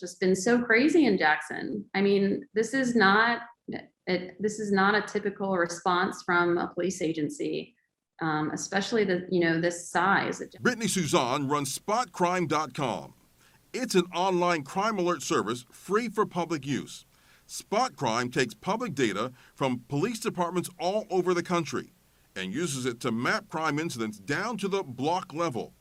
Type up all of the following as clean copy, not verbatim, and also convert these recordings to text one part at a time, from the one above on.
just been so crazy in Jackson. I mean, this is not a typical response from a police agency, especially this size. Brittany Suzanne runs spotcrime.com. It's an online crime alert service free for public use. Spot Crime takes public data from police departments all over the country and uses it to map crime incidents down to the block level.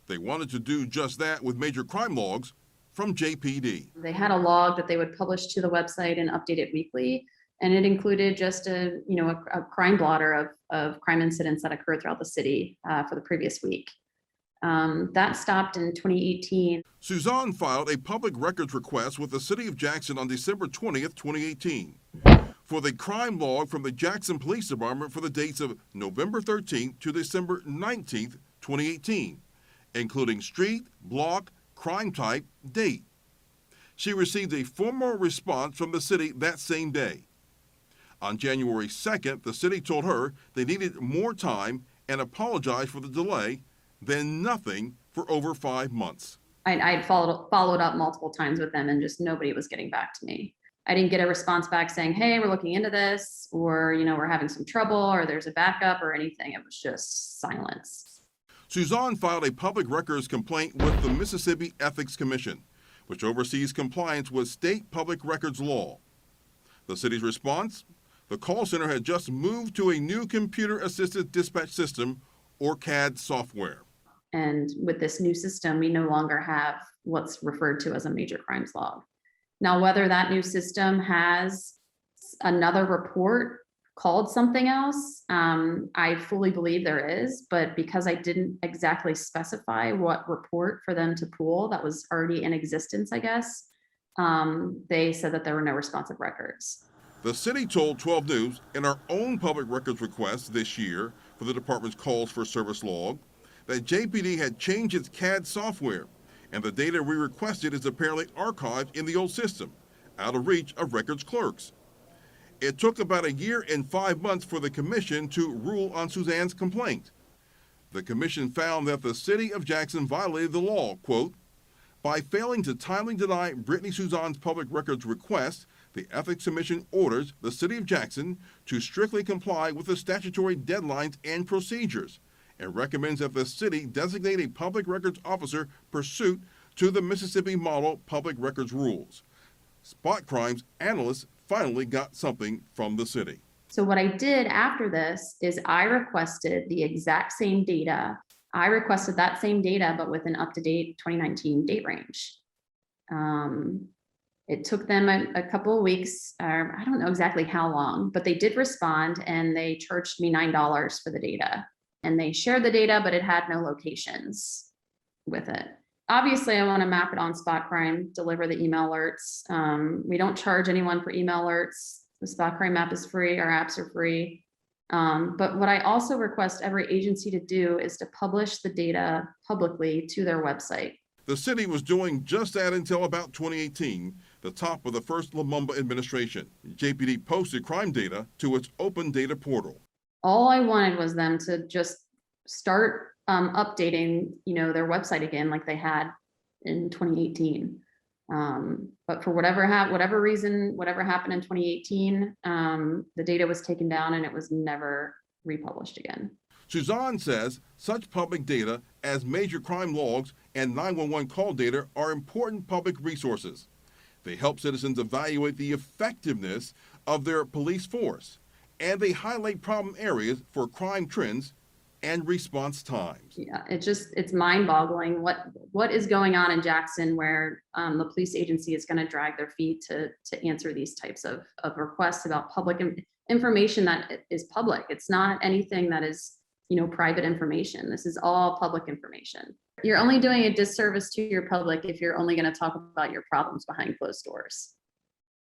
They wanted to do just that with major crime logs from JPD. They had a log that they would publish to the website and update it weekly, and it included just a crime blotter of crime incidents that occurred throughout the city for the previous week. That stopped in 2018. Suzanne filed a public records request with the City of Jackson on December 20th, 2018, for the crime log from the Jackson Police Department for the dates of November 13th to December 19th, 2018, including street, block, crime type, date. She received a formal response from the city that same day. On January 2nd, the city told her they needed more time and apologized for the delay, then nothing for over 5 months. I'd followed up multiple times with them, and just nobody was getting back to me. I didn't get a response back saying, hey, we're looking into this, or, we're having some trouble, or there's a backup or anything. It was just silence. Suzanne filed a public records complaint with the Mississippi Ethics Commission, which oversees compliance with state public records law. The city's response? The call center had just moved to a new computer-assisted dispatch system, or CAD software. And with this new system, we no longer have what's referred to as a major crimes log. Now, whether that new system has another report called something else, I fully believe there is, but because I didn't exactly specify what report for them to pull that was already in existence, I guess, they said that there were no responsive records. The city told 12 News in our own public records request this year for the department's calls for service log that JPD had changed its CAD software, and the data we requested is apparently archived in the old system, out of reach of records clerks. It took about a year and 5 months for the commission to rule on Suzanne's complaint. The commission found that the city of Jackson violated the law, quote, by failing to timely deny Brittany Suzanne's public records request. The Ethics Commission orders the City of Jackson to strictly comply with the statutory deadlines and procedures, and recommends that the city designate a public records officer pursuant to the Mississippi Model Public Records Rules. Spot Crime's analysts finally got something from the city. So what I did after this is I requested the exact same data. I requested that same data, but with an up-to-date 2019 date range. It took them a couple of weeks, or I don't know exactly how long, but they did respond, and they charged me $9 for the data. And they shared the data, but it had no locations with it. Obviously, I want to map it on Spot Crime, deliver the email alerts. We don't charge anyone for email alerts. The Spot Crime app is free, our apps are free. But what I also request every agency to do is to publish the data publicly to their website. The city was doing just that until about 2018, the top of the first Lumumba administration. JPD posted crime data to its open data portal. All I wanted was them to just start updating, their website again, like they had in 2018. But for whatever reason, whatever happened in 2018, the data was taken down and it was never republished again. Suzanne says such public data as major crime logs and 911 call data are important public resources. They help citizens evaluate the effectiveness of their police force, and they highlight problem areas for crime trends and response times. Yeah, it's mind-boggling what is going on in Jackson, where the police agency is going to drag their feet to answer these types of requests about public information that is public. It's not anything that is private information. This is all public information. You're only doing a disservice to your public if you're only going to talk about your problems behind closed doors.